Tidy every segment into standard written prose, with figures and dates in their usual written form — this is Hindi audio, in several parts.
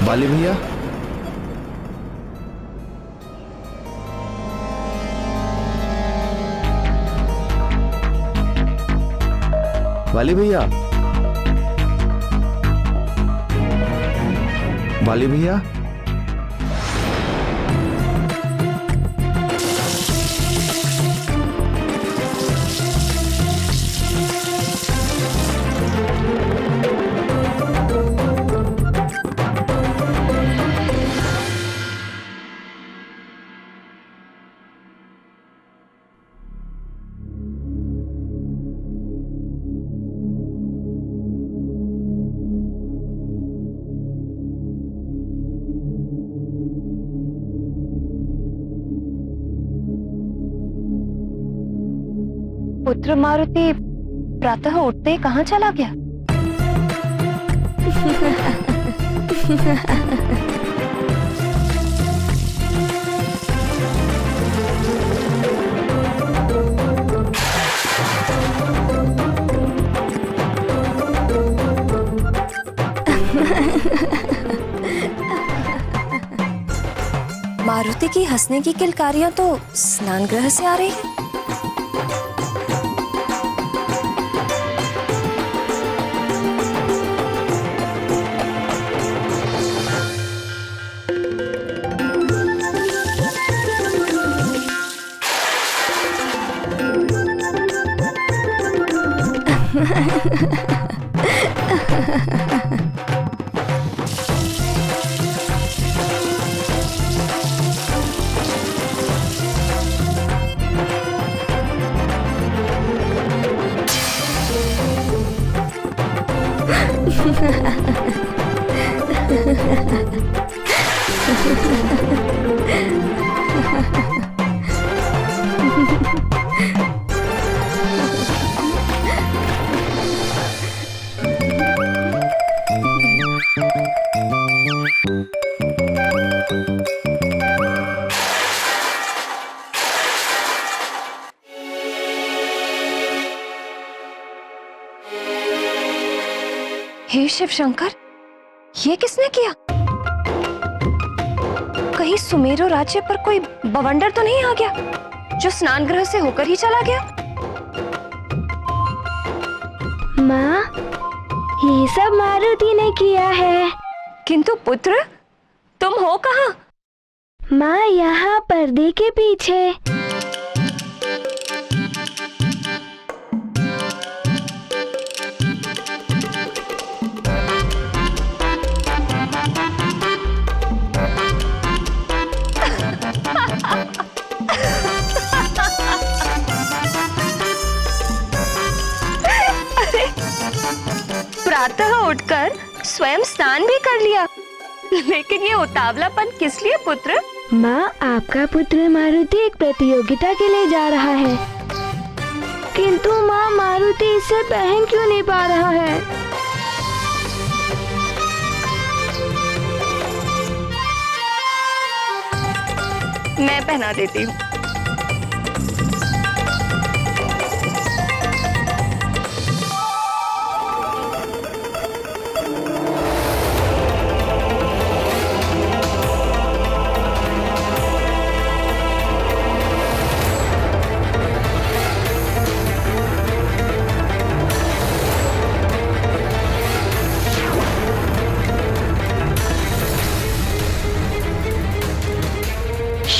बाली भैया, बाली भैया, बाली भैया, पुत्र मारुति प्रातः उठते ही कहाँ चला गया? मारुति की हंसने की किलकारियां तो स्नान गृह से आ रही है। हे शिव शंकर, ये किसने किया? कहीं सुमेरु राज्य पर कोई बवंडर तो नहीं आ गया जो स्नान गृह से होकर ही चला गया? माँ, ये सब मारुति ने किया है। किंतु पुत्र, तुम हो कहाँ? माँ, यहाँ पर्दे के पीछे। प्रातः उठकर स्वयं स्नान भी कर लिया, लेकिन ये उतावलापन किस लिए पुत्र? माँ, आपका पुत्र मारुति एक प्रतियोगिता के लिए जा रहा है, किंतु माँ, मारुति इसे पहन क्यों नहीं पा रहा है? मैं पहना देती हूँ।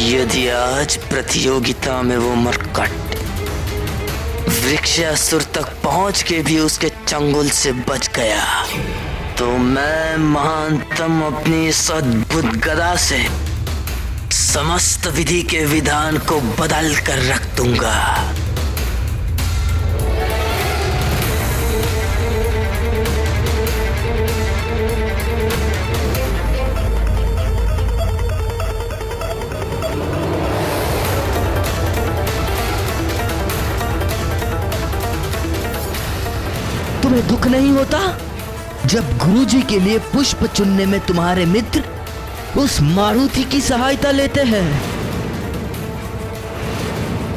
यदि आज प्रतियोगिता में वो मरकट वृक्षासुर तक पहुंच के भी उसके चंगुल से बच गया, तो मैं महानतम अपनी इस अद्भुत गदा से समस्त विधि के विधान को बदल कर रख दूंगा। तुम्हें दुख नहीं होता जब गुरुजी के लिए पुष्प चुनने में तुम्हारे मित्र उस मारुति की सहायता लेते हैं?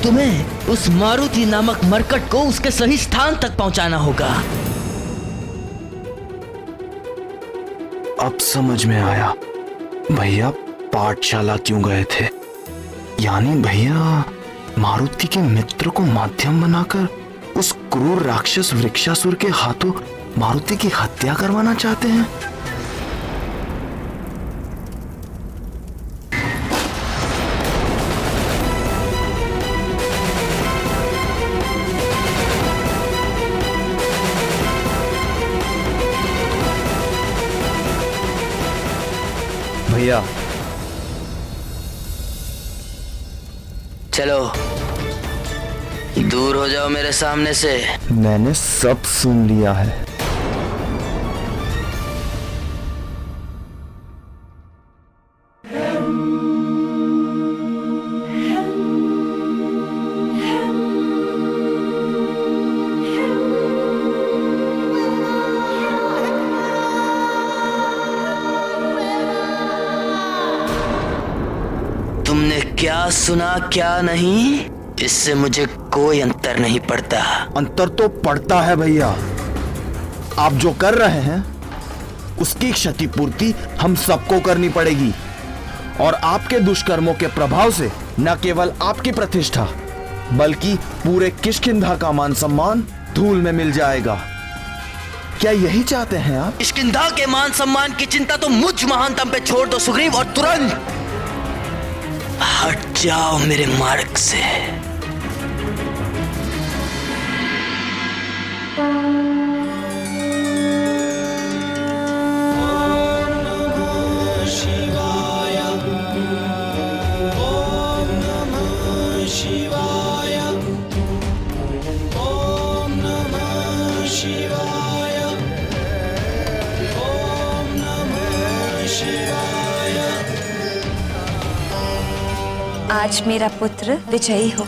तुम्हें उस मारुति नामक मरकट को उसके सही स्थान तक पहुंचाना होगा। अब समझ में आया भैया पाठशाला क्यों गए थे। यानी भैया मारुति के मित्र को माध्यम बनाकर उस क्रूर राक्षस वृक्षासुर के हाथों मारुति की हत्या करवाना चाहते हैं। भैया चलो दूर हो जाओ मेरे सामने से। मैंने सब सुन लिया है। तुमने क्या सुना क्या नहीं, इससे मुझे कोई अंतर नहीं पड़ता। अंतर तो पड़ता है भैया। आप जो कर रहे हैं उसकी क्षतिपूर्ति हम सबको करनी पड़ेगी और आपके दुष्कर्मों के प्रभाव से न केवल आपकी प्रतिष्ठा बल्कि पूरे किष्किंधा का मान सम्मान धूल में मिल जाएगा। क्या यही चाहते हैं आप? किष्किंधा के मान सम्मान की चिंता तो मुझ महानतम पे छोड़ दो सुग्रीव, और तुरंत हट जाओ मेरे मार्ग से। आज मेरा पुत्र विजयी हो।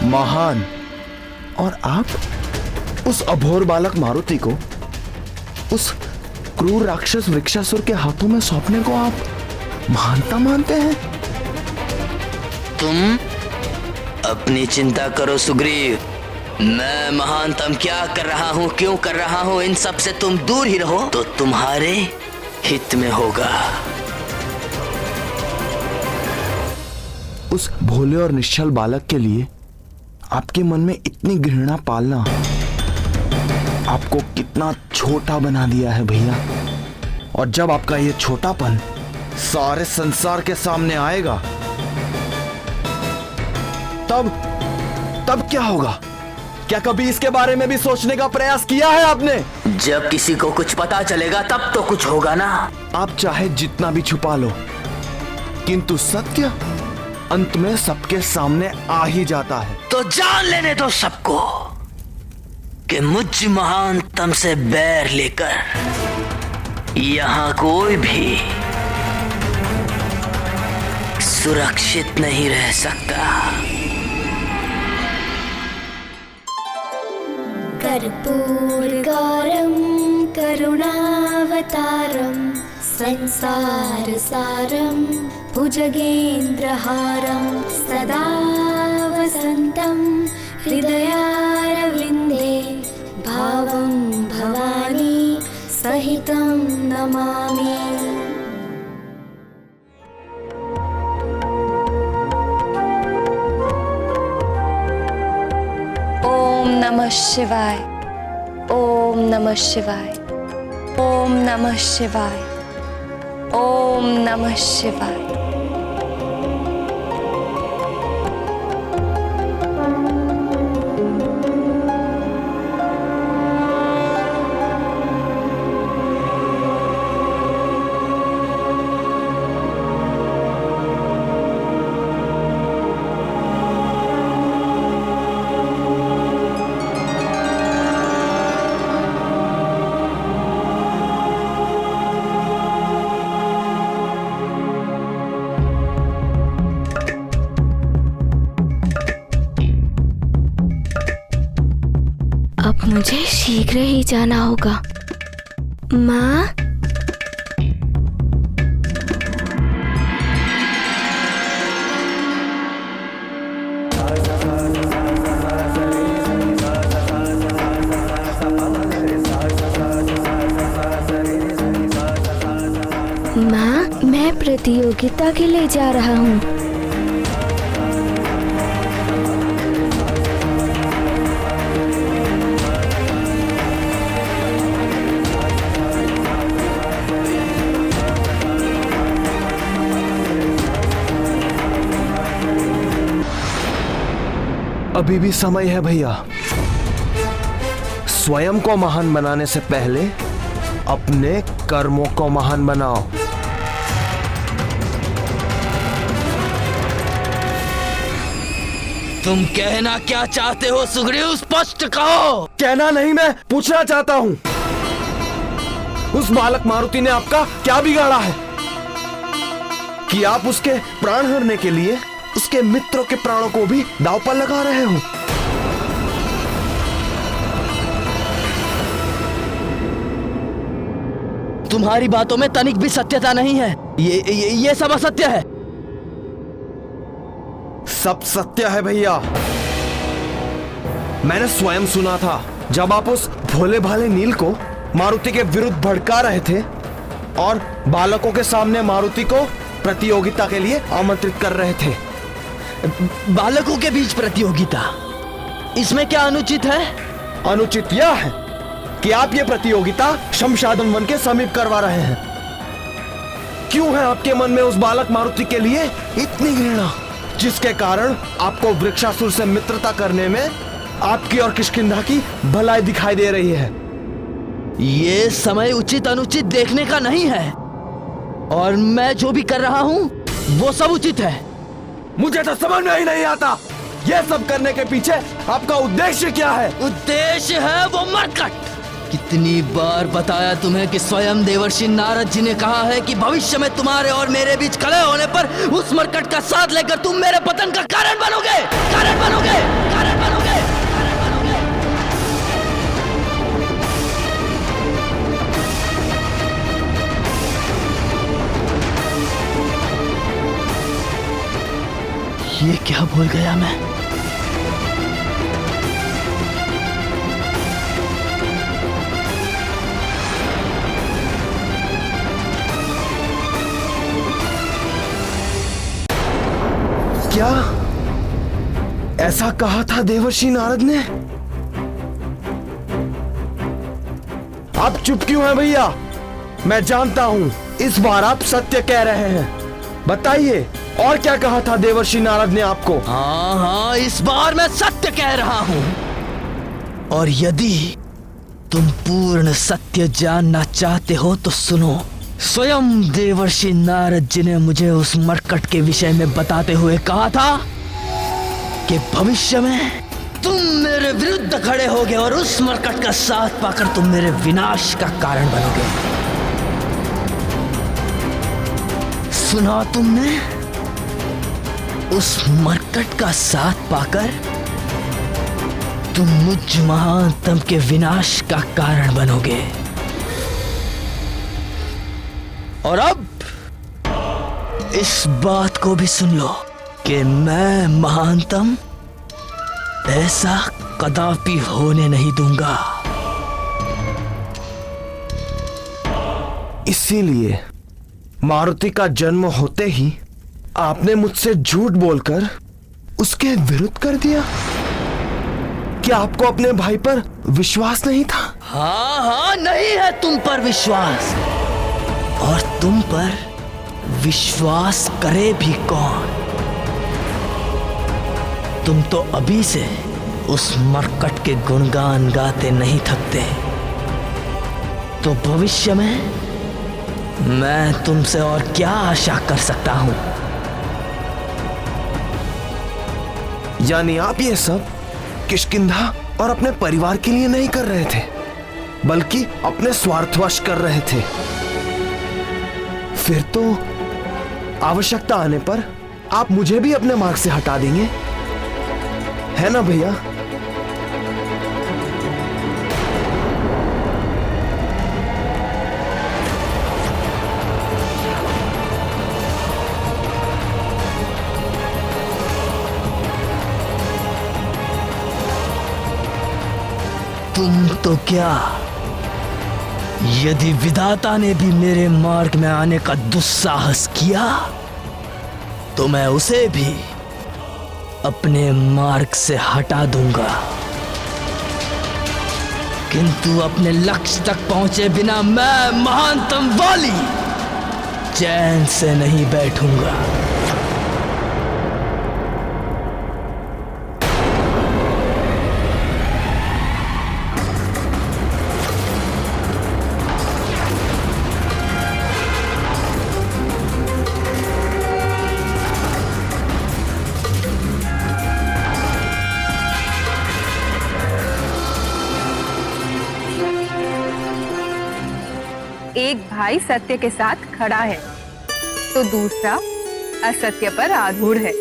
महान, और आप उस अभोर बालक मारुति को उस क्रूर राक्षस वृक्षासुर के हाथों में सौंपने को आप महानता मानते हैं? तुम अपनी चिंता करो सुग्रीव, मैं महानतम क्या कर रहा हूँ, क्यों कर रहा हूँ, इन सब से तुम दूर ही रहो तो तुम्हारे हित में होगा। उस भोले और निश्चल बालक के लिए आपके मन में इतनी घृणा पालना आपको कितना छोटा बना दिया है भैया। और जब आपका ये छोटापन सारे संसार के सामने आएगा तब क्या होगा? क्या कभी इसके बारे में भी सोचने का प्रयास किया है आपने? जब किसी को कुछ पता चलेगा तब तो कुछ होगा ना। आप चाहे जितना भी छुपा लो किंतु सत्य अंत में सबके सामने आ ही जाता है। तो जान लेने दो सबको कि मुझ महानतम से बैर लेकर यहां कोई भी सुरक्षित नहीं रह सकता। कर्पूरगौरं करुणावतारं संसारसारं भुजगेन्द्रहारं सदा वसन्तं हृदयारविन्दे भावं भवानी सहितं नमामि। ओम नमः शिवाय, ओम नमः शिवाय, ओम नमः शिवाय, ओम नमः शिवाय। मुझे शीघ्र ही जाना होगा। माँ, माँ, मैं प्रतियोगिता के लिए जा रहा हूँ। अभी भी समय है भैया। स्वयं को महान बनाने से पहले अपने कर्मों को महान बनाओ। तुम कहना क्या चाहते हो सुग्रीव? स्पष्ट कहो। कहना नहीं, मैं पूछना चाहता हूं, उस बालक मारुति ने आपका क्या बिगाड़ा है कि आप उसके प्राण हरने के लिए उसके मित्रों के प्राणों को भी दांव पर लगा रहे हो? तुम्हारी बातों में तनिक भी सत्यता नहीं है। ये सब असत्य है। सब सत्य है भैया। मैंने स्वयं सुना था जब आप उस भोले भाले नील को मारुति के विरुद्ध भड़का रहे थे और बालकों के सामने मारुति को प्रतियोगिता के लिए आमंत्रित कर रहे थे। बालकों के बीच प्रतियोगिता, इसमें क्या अनुचित है? अनुचित यह है कि आप ये प्रतियोगिता शमशादन वन के समीप करवा रहे हैं। क्यों है आपके मन में उस बालक मारुति के लिए इतनी घृणा, जिसके कारण आपको वृक्षासुर से मित्रता करने में आपकी और किष्किंधा की भलाई दिखाई दे रही है? ये समय उचित अनुचित देखने का नहीं है, और मैं जो भी कर रहा हूं वो सब उचित है। मुझे तो समझ में ही नहीं आता, ये सब करने के पीछे आपका उद्देश्य क्या है? उद्देश्य है वो मरकट। कितनी बार बताया तुम्हें कि स्वयं देवर्षि नारद जी ने कहा है कि भविष्य में तुम्हारे और मेरे बीच कलह होने पर उस मरकट का साथ लेकर तुम मेरे पतन का कारण बनोगे, कारण बनोगे, कारण बनोगे, कारण बनोगे। ये क्या बोल गया मैं? क्या ऐसा कहा था देवर्षि नारद ने? आप चुप क्यों हैं भैया? मैं जानता हूं इस बार आप सत्य कह रहे हैं। बताइए, और क्या कहा था देवर्षि नारद ने आपको? हाँ, इस बार मैं सत्य कह रहा हूं। और यदि तुम पूर्ण सत्य जानना चाहते हो तो सुनो। स्वयं देवर्षि नारद जी ने मुझे उस मरकट के विषय में बताते हुए कहा था कि भविष्य में तुम मेरे विरुद्ध खड़े होगे और उस मरकट का साथ पाकर तुम मेरे विनाश का कारण बनोगे। सुना तुमने? उस मरकट का साथ पाकर तुम मुझ महानतम के विनाश का कारण बनोगे। और अब इस बात को भी सुन लो कि मैं महानतम ऐसा कदापि होने नहीं दूंगा। इसीलिए मारुति का जन्म होते ही आपने मुझसे झूठ बोलकर उसके विरुद्ध कर दिया। क्या आपको अपने भाई पर विश्वास नहीं था? हाँ, नहीं है तुम पर विश्वास। और तुम पर विश्वास करे भी कौन? तुम तो अभी से उस मरकट के गुणगान गाते नहीं थकते, तो भविष्य में मैं तुमसे और क्या आशा कर सकता हूं? यानी आप ये सब किष्किंधा और अपने परिवार के लिए नहीं कर रहे थे, बल्कि अपने स्वार्थवश कर रहे थे। फिर तो आवश्यकता आने पर आप मुझे भी अपने मार्ग से हटा देंगे, है ना भैया? तुम तो क्या, यदि विधाता ने भी मेरे मार्ग में आने का दुस्साहस किया तो मैं उसे भी अपने मार्ग से हटा दूंगा, किंतु अपने लक्ष्य तक पहुंचे बिना मैं महानतम वाली चैन से नहीं बैठूंगा। एक भाई सत्य के साथ खड़ा है तो दूसरा असत्य पर आरूढ़ है।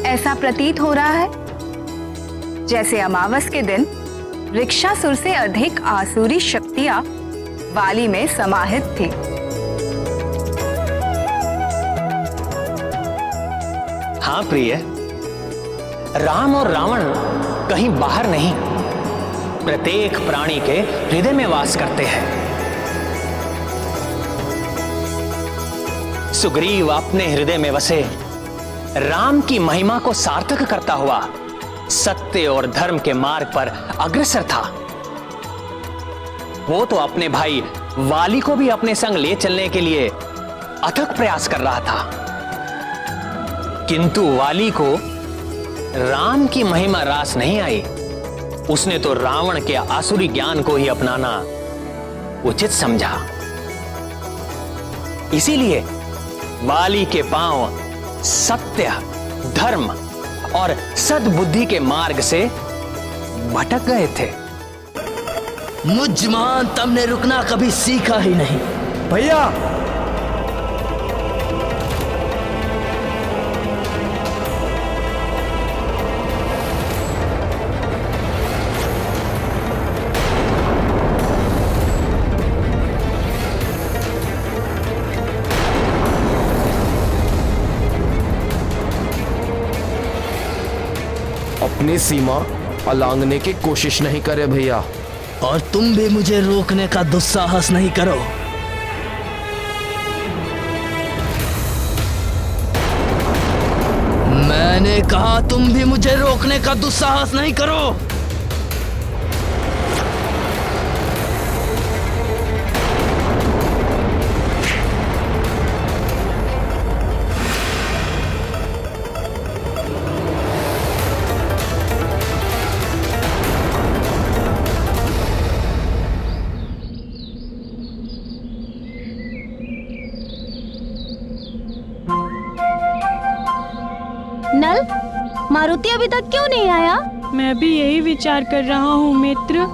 ऐसा प्रतीत हो रहा है जैसे अमावस के दिन रिक्षासुर से अधिक आसुरी शक्तियां वाली में समाहित थी। हाँ प्रिय, राम और रावण कहीं बाहर नहीं, प्रत्येक प्राणी के हृदय में वास करते हैं। सुग्रीव अपने हृदय में वसे राम की महिमा को सार्थक करता हुआ सत्य और धर्म के मार्ग पर अग्रसर था। वो तो अपने भाई वाली को भी अपने संग ले चलने के लिए अथक प्रयास कर रहा था, किंतु वाली को राम की महिमा रास नहीं आई। उसने तो रावण के आसुरी ज्ञान को ही अपनाना उचित समझा। इसीलिए वाली के पांव सत्य, धर्म और सद्बुद्धि के मार्ग से भटक गए थे। मुझ महानतम ने रुकना कभी सीखा ही नहीं। भैया अपनी सीमा अलांघने की कोशिश नहीं करे भैया। और तुम भी मुझे रोकने का दुस्साहस नहीं करो। मैंने कहा तुम भी मुझे रोकने का दुस्साहस नहीं करो। नल, मारुति अभी तक क्यों नहीं आया? मैं भी यही विचार कर रहा हूँ मित्र।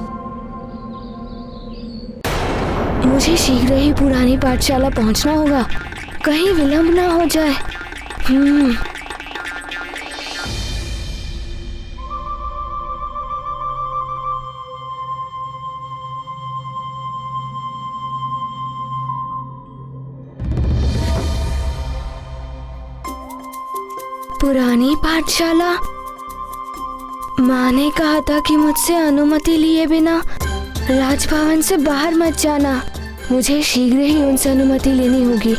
मुझे शीघ्र ही पुरानी पाठशाला पहुंचना होगा, कहीं विलंब ना हो जाए। पुरानी पाठशाला? माँ ने कहा था कि मुझसे अनुमति लिए बिना राजभवन से बाहर मत जाना। मुझे शीघ्र ही उनसे अनुमति लेनी होगी।